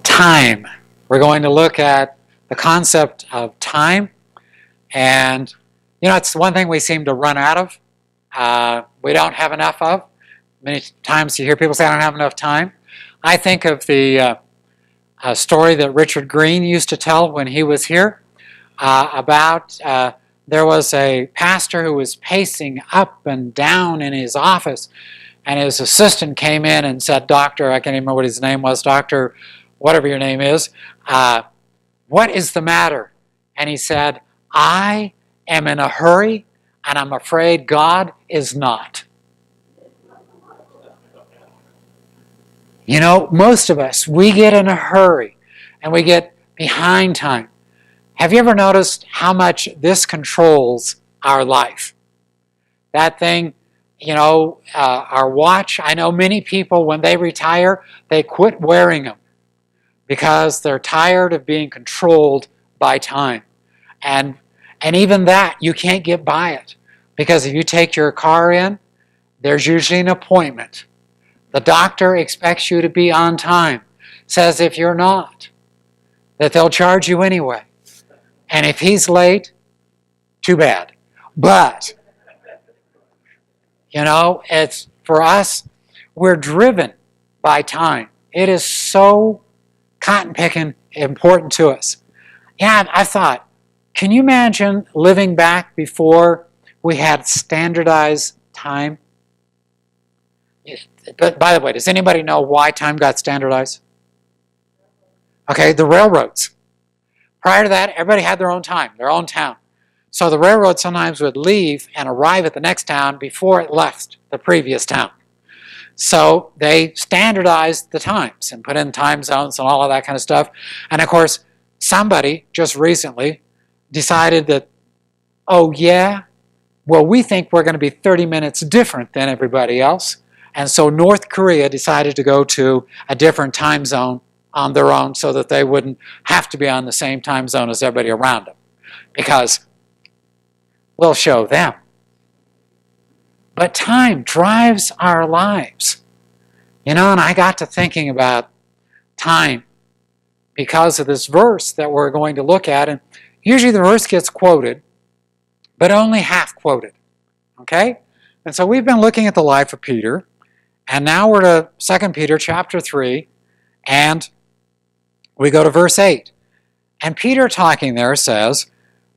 Time. We're going to look at the concept of time. And, it's one thing we seem to run out of. We don't have enough of. Many times you hear people say, I don't have enough time. I think of the story that Richard Green used to tell when he was here about there was a pastor who was pacing up and down in his office, and his assistant came in and said, Doctor, I can't even remember what his name was, Doctor, whatever your name is, what is the matter? And he said, I am in a hurry, and I'm afraid God is not. Most of us, we get in a hurry, and we get behind time. Have you ever noticed how much this controls our life? That thing, our watch, I know many people, when they retire, they quit wearing them because they're tired of being controlled by time. And even that, you can't get by it. Because if you take your car in, there's usually an appointment. The doctor expects you to be on time. Says if you're not, that they'll charge you anyway. And if he's late, too bad. But, it's for us, we're driven by time. It is so cotton-picking important to us. Yeah, I thought, can you imagine living back before we had standardized time? But by the way, does anybody know why time got standardized? Okay, the railroads. Prior to that, everybody had their own time, their own town. So the railroad sometimes would leave and arrive at the next town before it left the previous town. So they standardized the times and put in time zones and all of that kind of stuff. And of course, somebody just recently decided that, oh yeah, well, we think we're going to be 30 minutes different than everybody else. And so North Korea decided to go to a different time zone on their own so that they wouldn't have to be on the same time zone as everybody around them. Because we'll show them. But time drives our lives. And I got to thinking about time because of this verse that we're going to look at. And usually the verse gets quoted, but only half quoted. Okay? And so we've been looking at the life of Peter. And now we're to 2 Peter chapter 3. And we go to verse 8. And Peter talking there says,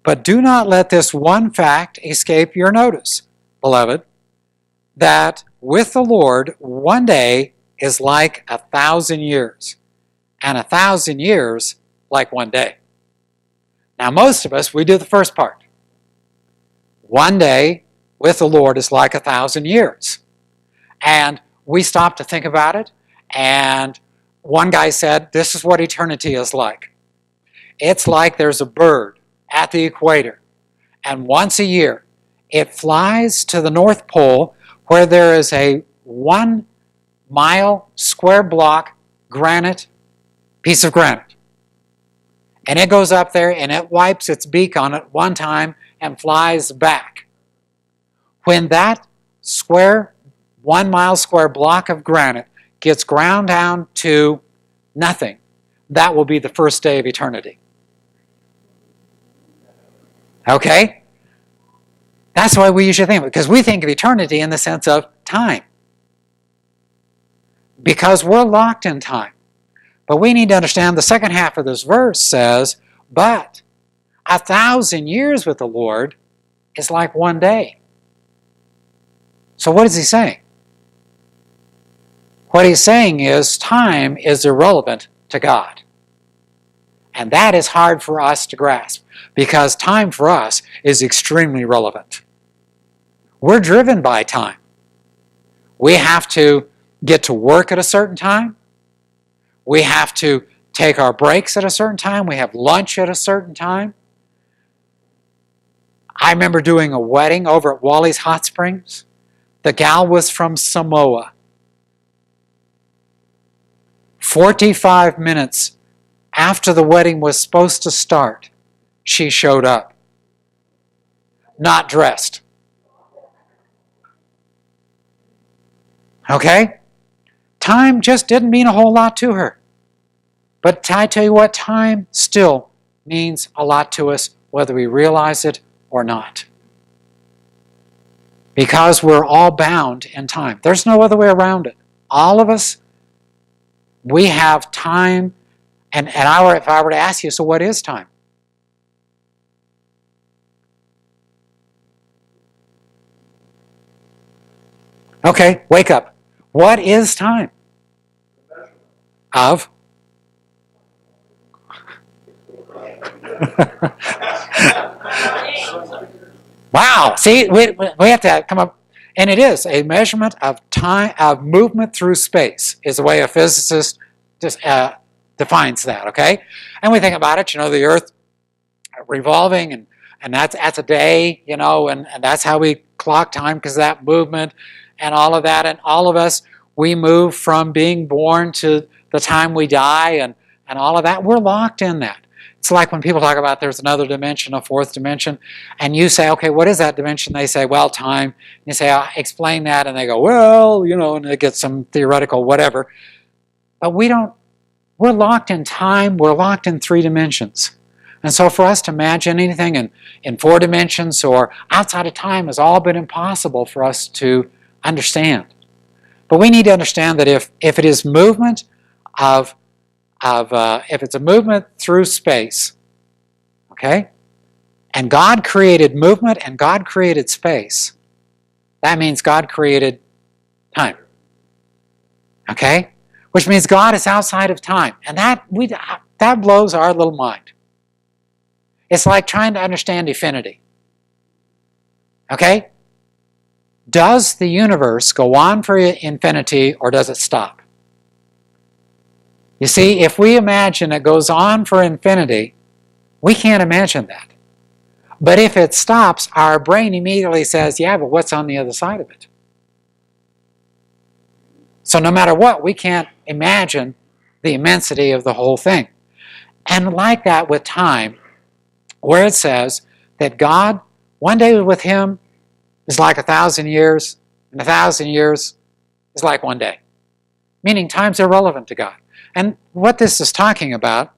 but do not let this one fact escape your notice, beloved, that with the Lord 1 day is like 1,000 years, and 1,000 years like 1 day. Now most of us, we do the first part. 1 day with the Lord is like 1,000 years. And we stop to think about it, and one guy said, this is what eternity is like. It's like there's a bird at the equator, and once a year it flies to the North Pole where there is a 1 mile square block piece of granite. And it goes up there and it wipes its beak on it one time and flies back. When that 1 mile square block of granite gets ground down to nothing, that will be the first day of eternity. Okay? That's why we usually think of it, because we think of eternity in the sense of time. Because we're locked in time. But we need to understand the second half of this verse says, but 1,000 years with the Lord is like 1 day. So what is he saying? What he's saying is time is irrelevant to God. And that is hard for us to grasp, because time for us is extremely relevant. We're driven by time. We have to get to work at a certain time. We have to take our breaks at a certain time. We have lunch at a certain time. I remember doing a wedding over at Wally's Hot Springs. The gal was from Samoa. 45 minutes after the wedding was supposed to start, she showed up. Not dressed. Okay? Time just didn't mean a whole lot to her. But I tell you what, time still means a lot to us, whether we realize it or not. Because we're all bound in time. There's no other way around it. All of us, we have time. And if I were to ask you, so what is time? Okay, wake up. What is time? Of? Wow, see, we have to come up, and it is a measurement of time, of movement through space, is the way a physicist just defines that, okay? And we think about it, the Earth revolving, and that's a day, and that's how we clock time, because of that movement and all of that, and all of us, we move from being born to the time we die, and all of that. We're locked in that. It's like when people talk about there's another dimension, a fourth dimension, and you say, okay, what is that dimension? They say, well, time. And you say, explain that, and they go, well, and they get some theoretical whatever. But we're locked in time, we're locked in 3 dimensions. And so for us to imagine anything in 4 dimensions or outside of time has all been impossible for us to understand. But we need to understand that if it is movement if it's a movement through space, okay, and God created movement and God created space, that means God created time, okay, which means God is outside of time, and that blows our little mind. It's like trying to understand infinity, okay? Does the universe go on for infinity or does it stop? You see, if we imagine it goes on for infinity, we can't imagine that. But if it stops, our brain immediately says, yeah, but what's on the other side of it? So no matter what, we can't imagine the immensity of the whole thing. And like that with time, where it says that God, one day with Him is like 1,000 years, and 1,000 years is like one day. Meaning time's irrelevant to God. And what this is talking about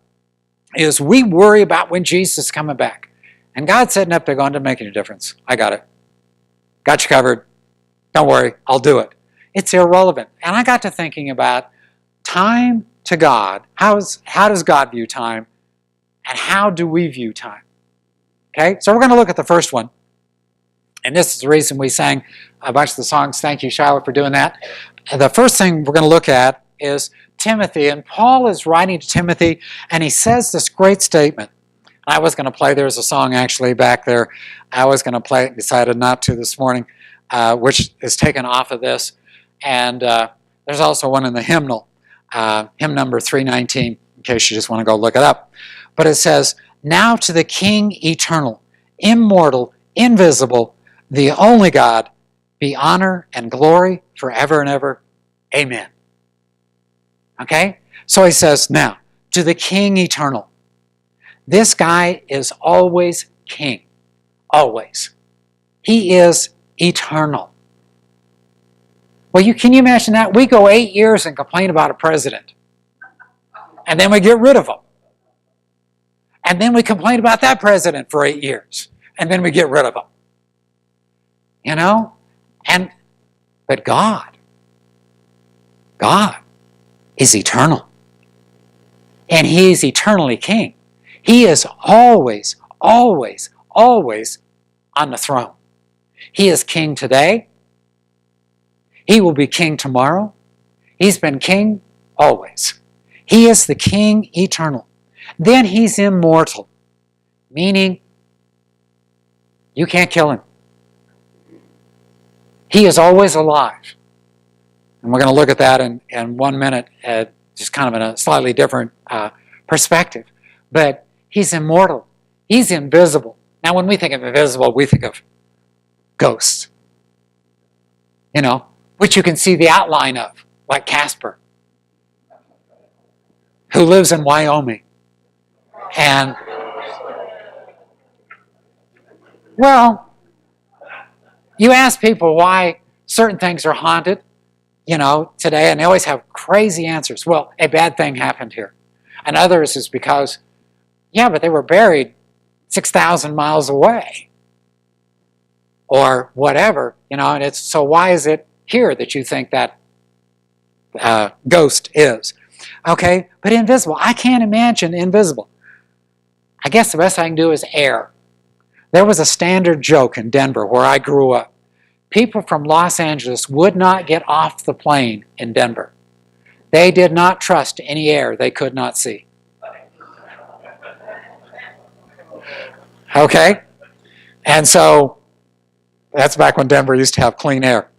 is we worry about when Jesus is coming back. And God's sitting up there going, doesn't make any difference. I got it. Got you covered. Don't worry, I'll do it. It's irrelevant. And I got to thinking about time to God. How does God view time? And how do we view time? Okay, so we're going to look at the first one. And this is the reason we sang a bunch of the songs. Thank you, Charlotte, for doing that. The first thing we're going to look at is Timothy. And Paul is writing to Timothy, and he says this great statement. I was going to play, there's a song actually back there. I was going to play it and decided not to this morning, which is taken off of this. And there's also one in the hymnal, hymn number 319, in case you just want to go look it up. But it says, now to the King eternal, immortal, invisible, the only God, be honor and glory forever and ever. Amen. Okay? So he says, now, to the King eternal. This guy is always king. Always. He is eternal. Well, can you imagine that? We go 8 years and complain about a president. And then we get rid of him. And then we complain about that president for 8 years. And then we get rid of him. But God is eternal. And He is eternally king. He is always, always, always on the throne. He is king today. He will be king tomorrow. He's been king always. He is the King eternal. Then He's immortal, meaning you can't kill Him. He is always alive. And we're going to look at that in 1 minute, just kind of in a slightly different perspective. But He's immortal. He's invisible. Now, when we think of invisible, we think of ghosts, which you can see the outline of, like Casper, who lives in Wyoming. And, well, you ask people why certain things are haunted, today, and they always have crazy answers. Well, a bad thing happened here. And others is because, yeah, but they were buried 6,000 miles away. Or whatever, and it's, so why is it here that you think that ghost is? Okay, but invisible. I can't imagine invisible. I guess the best I can do is air. There was a standard joke in Denver where I grew up. People from Los Angeles would not get off the plane in Denver. They did not trust any air they could not see. Okay? And so, that's back when Denver used to have clean air.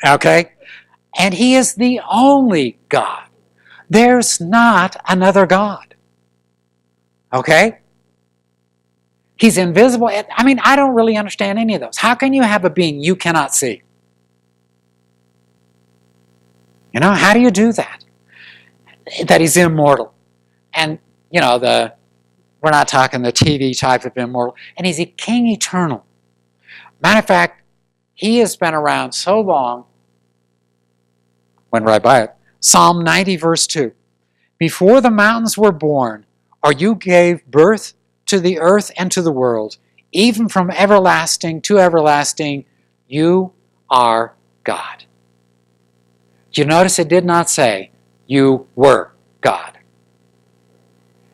Okay? And he is the only God. There's not another God. Okay? He's invisible. I mean, I don't really understand any of those. How can you have a being you cannot see? How do you do that? That he's immortal. And, we're not talking the TV type of immortal. And he's a king eternal. Matter of fact, he has been around so long, went right by it. Psalm 90 verse 2. Before the mountains were born, or you gave birth to the earth and to the world, even from everlasting to everlasting, you are God. You notice it did not say you were God.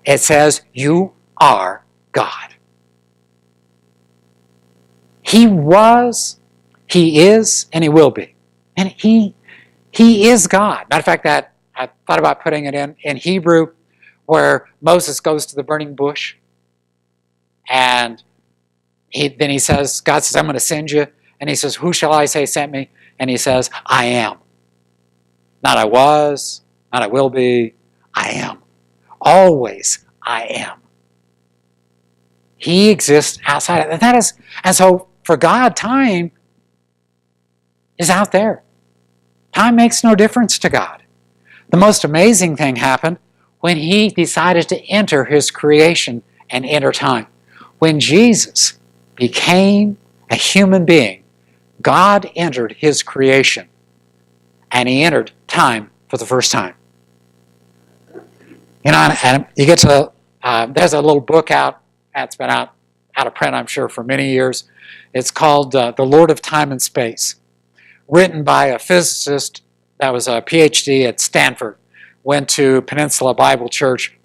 It says you are God. He was, he is, and he will be. And he is God. Matter of fact, that I thought about putting it in Hebrew, where Moses goes to the burning bush, and then he says, God says, I'm going to send you. And he says, who shall I say sent me? And he says, I am. Not I was, not I will be, I am. Always I am. He exists outside of it. And so for God, time is out there. Time makes no difference to God. The most amazing thing happened when he decided to enter his creation and enter time. When Jesus became a human being, God entered his creation and he entered time for the first time. And you get to, there's a little book out that's been out of print, I'm sure, for many years. It's called The Lord of Time and Space, written by a physicist that was a PhD at Stanford, went to Peninsula Bible Church.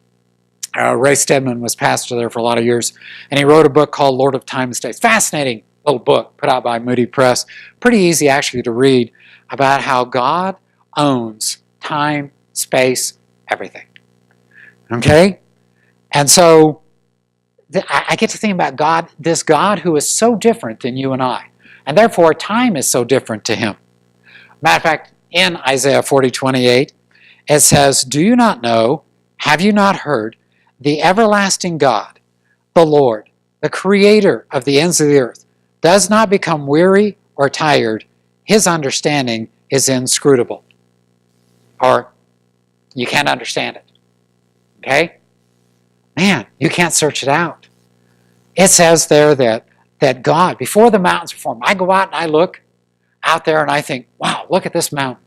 Ray Stedman was pastor there for a lot of years, and he wrote a book called Lord of Time and Space. Fascinating little book put out by Moody Press. Pretty easy actually to read about how God owns time, space, everything. Okay? And so I get to think about God, this God who is so different than you and I. And therefore, time is so different to him. Matter of fact, in Isaiah 40:28, it says, do you not know, have you not heard, the everlasting God, the Lord, the creator of the ends of the earth, does not become weary or tired. His understanding is inscrutable. Or, you can't understand it. Okay? Man, you can't search it out. It says there that God, before the mountains were formed, I go out and I look out there and I think, wow, look at this mountain.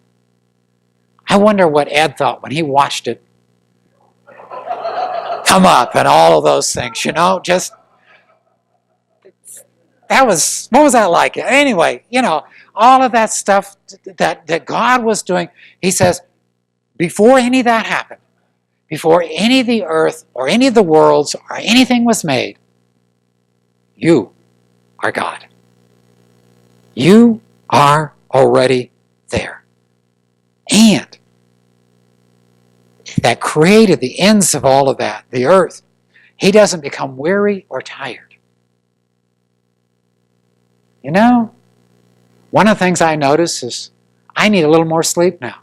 I wonder what Ed thought when he watched it come up and all of those things, just, what was that like? Anyway, all of that stuff that God was doing, he says, before any of that happened, before any of the earth or any of the worlds or anything was made, you are God. You are already there. And that created the ends of all of that, the earth. He doesn't become weary or tired. One of the things I notice is I need a little more sleep now.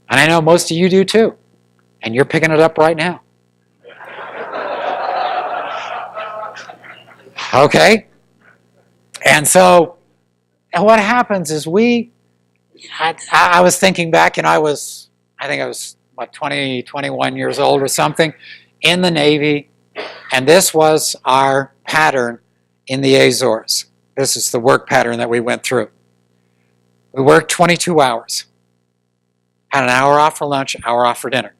And I know most of you do too. And you're picking it up right now. Okay? And so, what happens is I was thinking back, and I think I was, 20, 21 years old or something, in the Navy, and this was our pattern in the Azores. This is the work pattern that we went through. We worked 22 hours. Had an hour off for lunch, an hour off for dinner.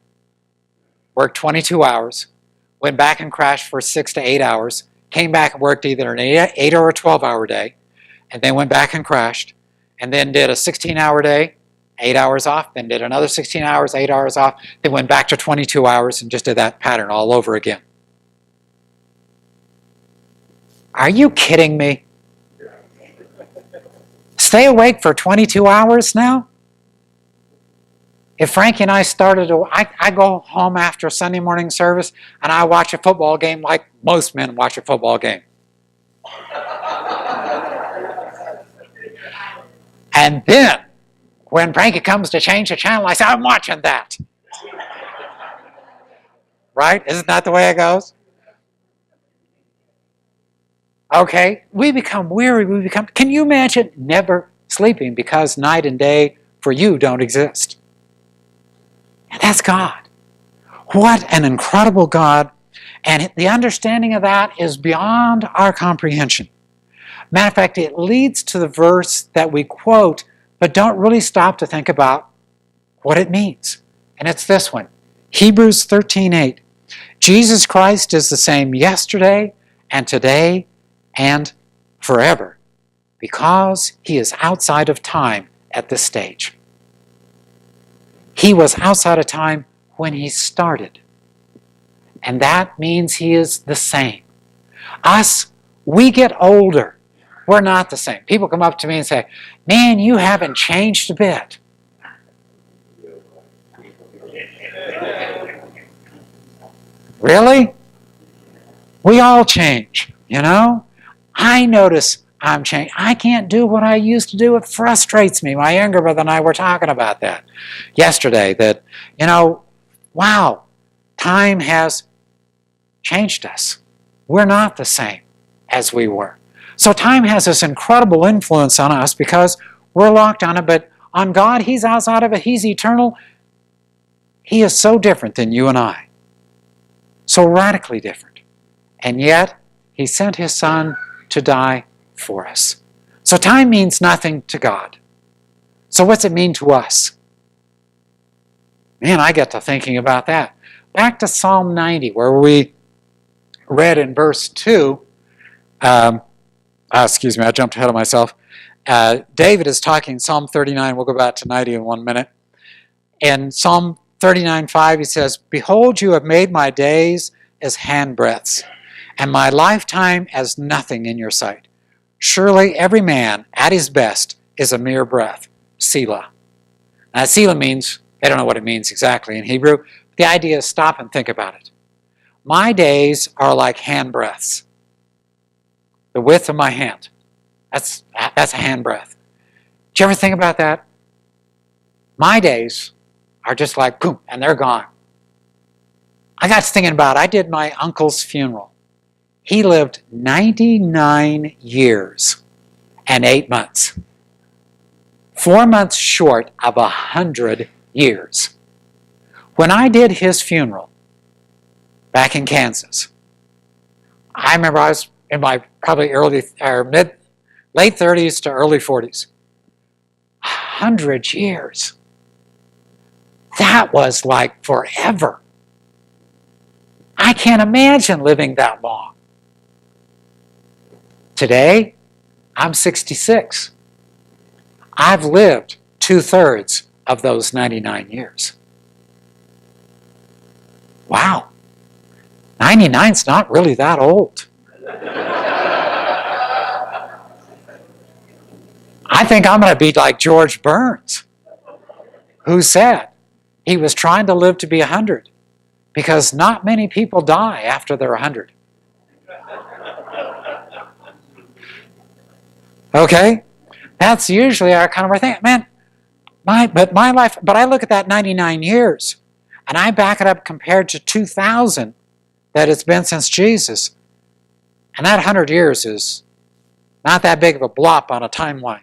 worked 22 hours, went back and crashed for 6 to 8 hours, came back and worked either an 8 or a 12-hour day, and then went back and crashed, and then did a 16-hour day, 8 hours off, then did another 16 hours, 8 hours off, then went back to 22 hours and just did that pattern all over again. Are you kidding me? Stay awake for 22 hours now? If Frankie and I started, I go home after Sunday morning service and I watch a football game like most men watch a football game. And then, when Frankie comes to change the channel, I say, I'm watching that. Right? Isn't that the way it goes? Okay, we become weary, can you imagine never sleeping because night and day for you don't exist? And that's God. What an incredible God. And the understanding of that is beyond our comprehension. Matter of fact, it leads to the verse that we quote, but don't really stop to think about what it means. And it's this one, Hebrews 13:8. Jesus Christ is the same yesterday and today and forever, because he is outside of time at this stage. He was outside of time when he started. And that means he is the same. Us, we get older. We're not the same. People come up to me and say, man, you haven't changed a bit. Really? We all change, you know? I notice I'm changed. I can't do what I used to do. It frustrates me. My younger brother and I were talking about that yesterday, that, you know, wow, time has changed us. We're not the same as we were. So time has this incredible influence on us because we're locked on it, but on God, he's outside of it. He's eternal. He is so different than you and I. So radically different. And yet, he sent his Son to die for us. So time means nothing to God. So what's it mean to us? Man, I get to thinking about that. Back to Psalm 90, where we read in verse 2, excuse me, I jumped ahead of myself. David is talking Psalm 39. We'll go back to 90 in 1 minute. In Psalm 39:5, he says, behold, you have made my days as handbreadths, and my lifetime as nothing in your sight. Surely every man at his best is a mere breath. Selah. Now, Selah means, they don't know what it means exactly in Hebrew. The idea is stop and think about it. My days are like handbreadths. The width of my hand. That's a handbreadth. Do you ever think about that? My days are just like, boom, and they're gone. I got thinking about it. I did my uncle's funeral. He lived 99 years and 8 months. 4 months short of 100 years. When I did his funeral back in Kansas, I remember I was in my probably late 30s to early 40s. 100 years. That was like forever. I can't imagine living that long. Today, I'm 66. I've lived 2/3 of those 99 years. Wow. 99's not really that old. I think I'm going to be like George Burns, who said he was trying to live to be 100 because not many people die after they're 100. Okay? That's usually our kind of our thing. Man, my life, but I look at that 99 years and I back it up compared to 2,000 that it's been since Jesus. And that 100 years is not that big of a blop on a timeline.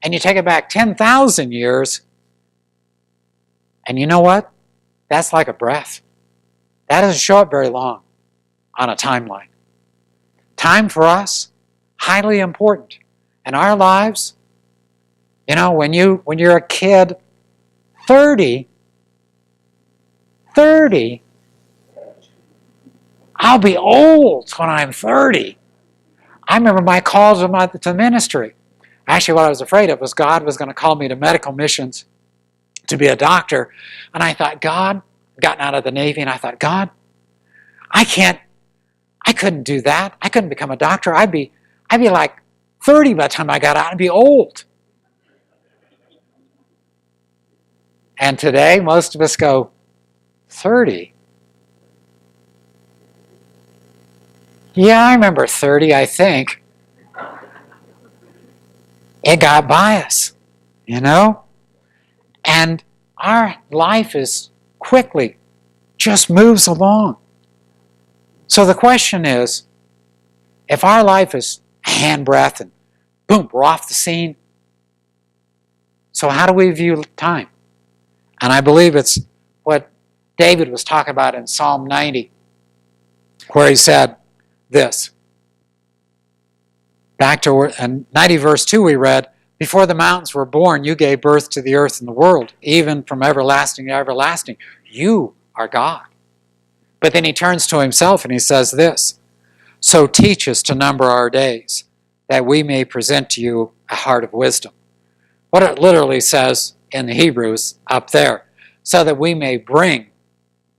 And you take it back 10,000 years, and you know what? That's like a breath. That doesn't show up very long on a timeline. Time for us, highly important. In our lives, you know, when you're a kid, 30 I'll be old when I'm 30. I remember my calls to ministry. Actually, what I was afraid of was God was going to call me to medical missions to be a doctor. And I thought, God, I'd gotten out of the Navy, and I thought, God, I couldn't do that. I couldn't become a doctor. I'd be like 30 by the time I got out. I'd be old. And today, most of us go, 30? Yeah, I remember 30, I think. It got by us, you know? And our life is quickly, just moves along. So the question is, if our life is a handbreadth and boom, we're off the scene, so how do we view time? And I believe it's what David was talking about in Psalm 90, where he said this. Back to 90 verse 2 we read, before the mountains were born, you gave birth to the earth and the world, even from everlasting to everlasting. You are God. But then he turns to himself and he says this, so teach us to number our days, that we may present to you a heart of wisdom. What it literally says in the Hebrews up there, so that we may bring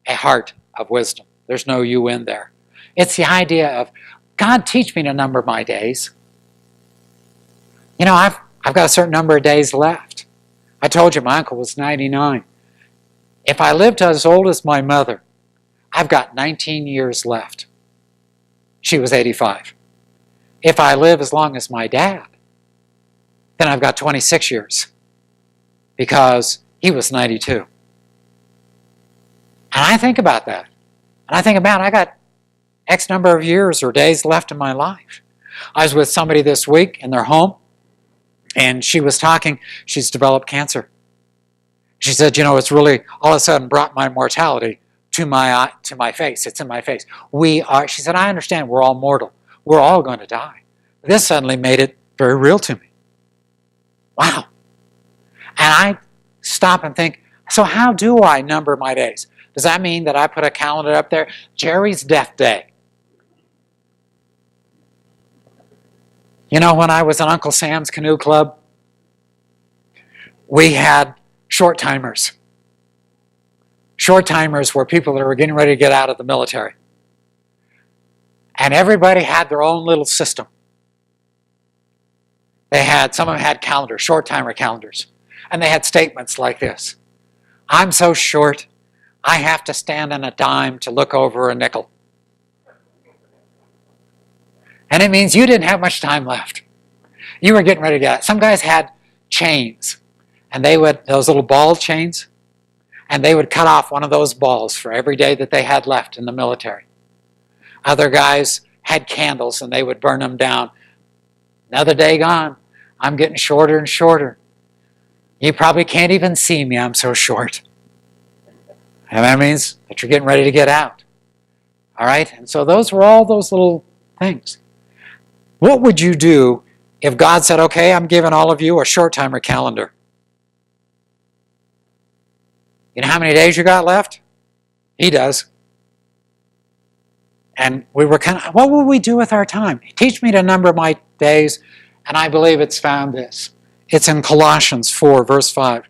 a heart of wisdom. There's no you in there. It's the idea of, God, teach me to number my days. You know, I've got a certain number of days left. I told you my uncle was 99. If I lived as old as my mother, I've got 19 years left. She was 85. If I live as long as my dad, then I've got 26 years because he was 92. And I think about that. And I think about I got X number of years or days left in my life. I was with somebody this week in their home, and she was talking. She's developed cancer. She said, you know, it's really all of a sudden brought my mortality to my face. It's in my face. She said, I understand we're all mortal. We're all going to die. This suddenly made it very real to me. Wow. And I stop and think, so how do I number my days? Does that mean that I put a calendar up there? Jerry's death day. You know, when I was in Uncle Sam's Canoe Club, we had short timers. Short timers were people that were getting ready to get out of the military. And everybody had their own little system. Some of them had calendars, short timer calendars. And they had statements like this. I'm so short, I have to stand on a dime to look over a nickel. And it means you didn't have much time left. You were getting ready to get out. Some guys had chains. And those little ball chains, and they would cut off one of those balls for every day that they had left in the military. Other guys had candles, and they would burn them down. Another day gone. I'm getting shorter and shorter. You probably can't even see me, I'm so short. And that means that you're getting ready to get out. All right? And so those were all those little things. What would you do if God said, okay, I'm giving all of you a short timer calendar? You know how many days you got left? He does. And we were what will we do with our time? Teach me to number my days. And I believe it's found this. It's in Colossians 4, verse 5.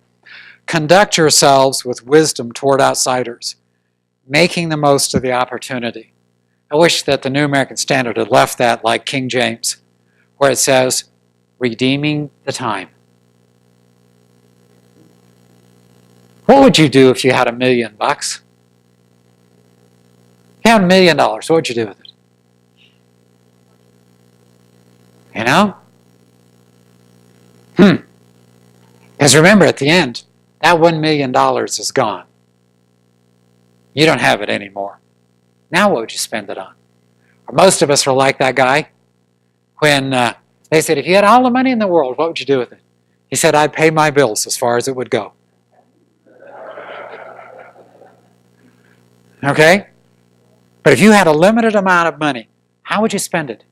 Conduct yourselves with wisdom toward outsiders, making the most of the opportunity. I wish that the New American Standard had left that like King James, where it says, redeeming the time. What would you do if you had $1 million? If you had $1 million, what would you do with it? You know? Because remember, at the end, that $1 million is gone. You don't have it anymore. Now what would you spend it on? Or most of us are like that guy when they said, if you had all the money in the world, what would you do with it? He said, I'd pay my bills as far as it would go. Okay? But if you had a limited amount of money, how would you spend it?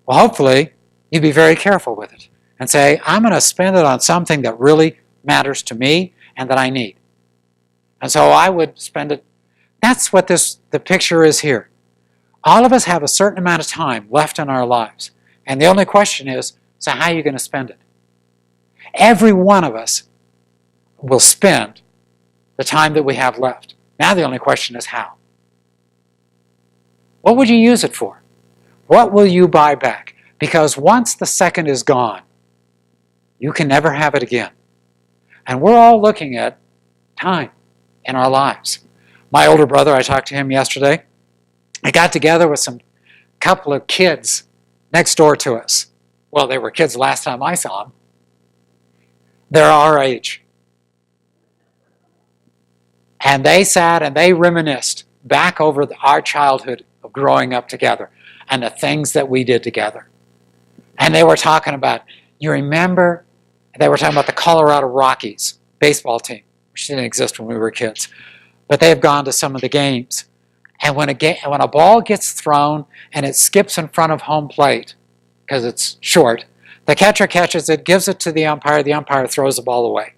Well, hopefully, you'd be very careful with it and say, I'm going to spend it on something that really matters to me and that I need. And so I would spend it. That's what the picture is here. All of us have a certain amount of time left in our lives. And the only question is, so how are you going to spend it? Every one of us will spend the time that we have left. Now the only question is how. What would you use it for? What will you buy back? Because once the second is gone, you can never have it again. And we're all looking at time in our lives. My older brother, I talked to him yesterday. I got together with some couple of kids next door to us. Well, they were kids last time I saw them. They're our age. And they sat and they reminisced back over our childhood of growing up together and the things that we did together. And they were talking about, you remember, they were talking about the Colorado Rockies baseball team, which didn't exist when we were kids. But they've gone to some of the games. And when a ball gets thrown and it skips in front of home plate, because it's short, the catcher catches it, gives it to the umpire throws the ball away.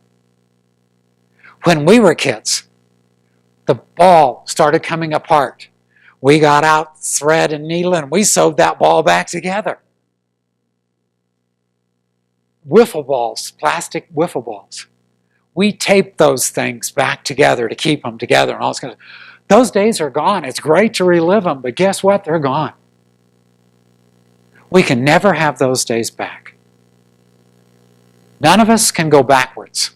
When we were kids, the ball started coming apart. We got out thread and needle and we sewed that ball back together. Wiffle balls, plastic wiffle balls. We taped those things back together to keep them together and all this kind of. Those days are gone. It's great to relive them, but guess what? They're gone. We can never have those days back. None of us can go backwards.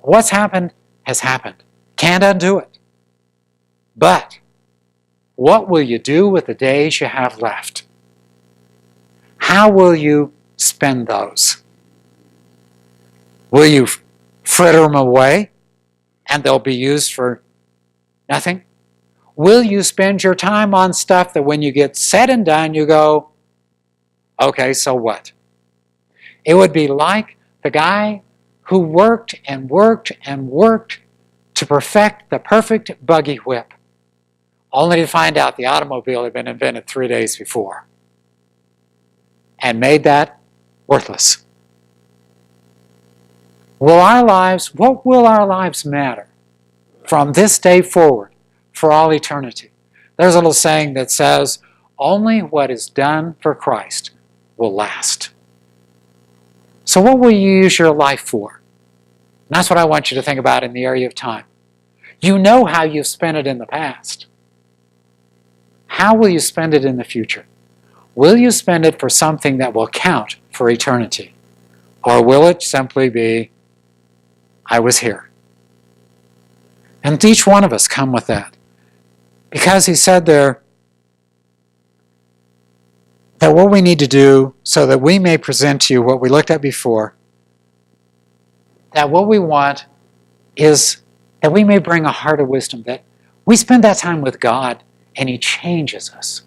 What's happened has happened. Can't undo it. But what will you do with the days you have left? How will you spend those? Will you fritter them away and they'll be used for nothing? Will you spend your time on stuff that when you get said and done, you go, okay, so what? It would be like the guy who worked and worked and worked to perfect the perfect buggy whip, only to find out the automobile had been invented 3 days before and made that worthless. What will our lives matter from this day forward for all eternity? There's a little saying that says, only what is done for Christ will last. So what will you use your life for? And that's what I want you to think about in the area of time. You know how you've spent it in the past. How will you spend it in the future? Will you spend it for something that will count for eternity? Or will it simply be, I was here? And each one of us come with that. Because he said there that what we need to do so that we may present to you what we looked at before, that what we want is that we may bring a heart of wisdom, that we spend that time with God and he changes us.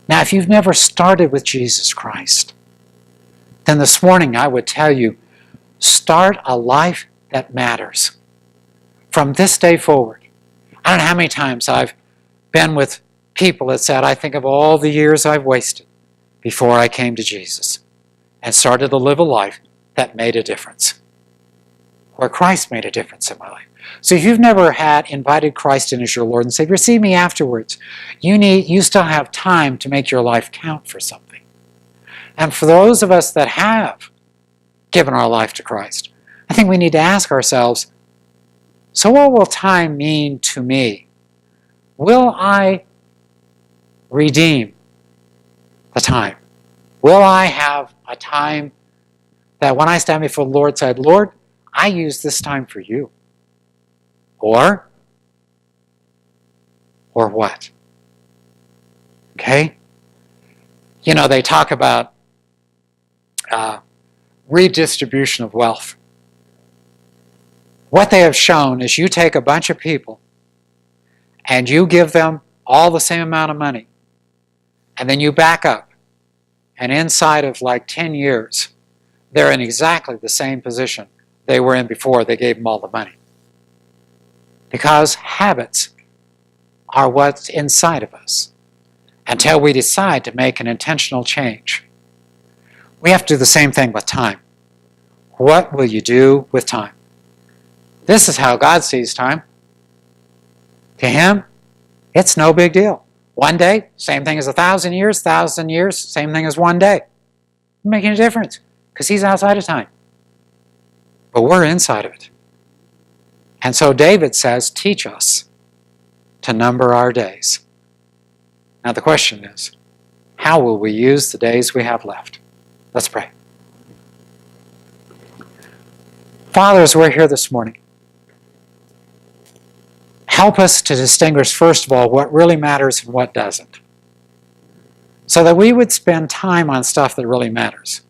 Now, if you've never started with Jesus Christ, then this morning I would tell you, start a life that matters. From this day forward. I don't know how many times I've been with people that said, I think of all the years I've wasted before I came to Jesus and started to live a life that made a difference. Where Christ made a difference in my life. So if you've never invited Christ in as your Lord and Savior, see me afterwards. You still have time to make your life count for something. And for those of us that have given our life to Christ, I think we need to ask ourselves, so what will time mean to me? Will I redeem the time? Will I have a time that when I stand before the Lord said, Lord, I use this time for you? Or what? Okay? You know, they talk about redistribution of wealth. What they have shown is you take a bunch of people and you give them all the same amount of money, and then you back up, and inside of like 10 years, they're in exactly the same position they were in before they gave them all the money. Because habits are what's inside of us until we decide to make an intentional change. We have to do the same thing with time. What will you do with time? This is how God sees time. To him, it's no big deal. One day, same thing as 1,000 years, 1,000 years, same thing as one day. Doesn't make any difference because he's outside of time. But we're inside of it. And so David says, teach us to number our days. Now the question is, how will we use the days we have left? Let's pray. Father, as we're here this morning, help us to distinguish, first of all, what really matters and what doesn't, so that we would spend time on stuff that really matters.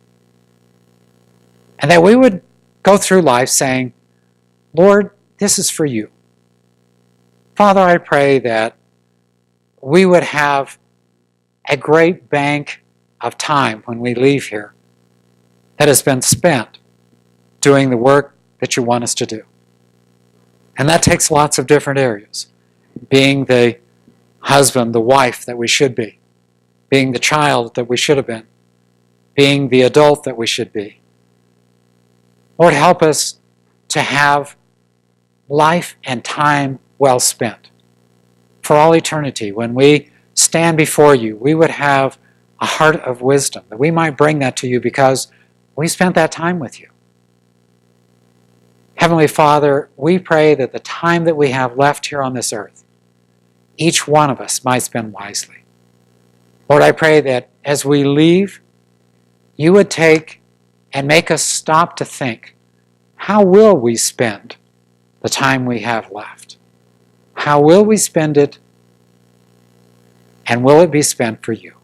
And that we would go through life saying, Lord, this is for you. Father, I pray that we would have a great bank of time when we leave here that has been spent doing the work that you want us to do. And that takes lots of different areas. Being the husband, the wife that we should be. Being the child that we should have been. Being the adult that we should be. Lord, help us to have life and time well spent. For all eternity, when we stand before you, we would have a heart of wisdom, that we might bring that to you because we spent that time with you. Heavenly Father, we pray that the time that we have left here on this earth, each one of us might spend wisely. Lord, I pray that as we leave, you would take and make us stop to think, how will we spend the time we have left? How will we spend it? And will it be spent for you?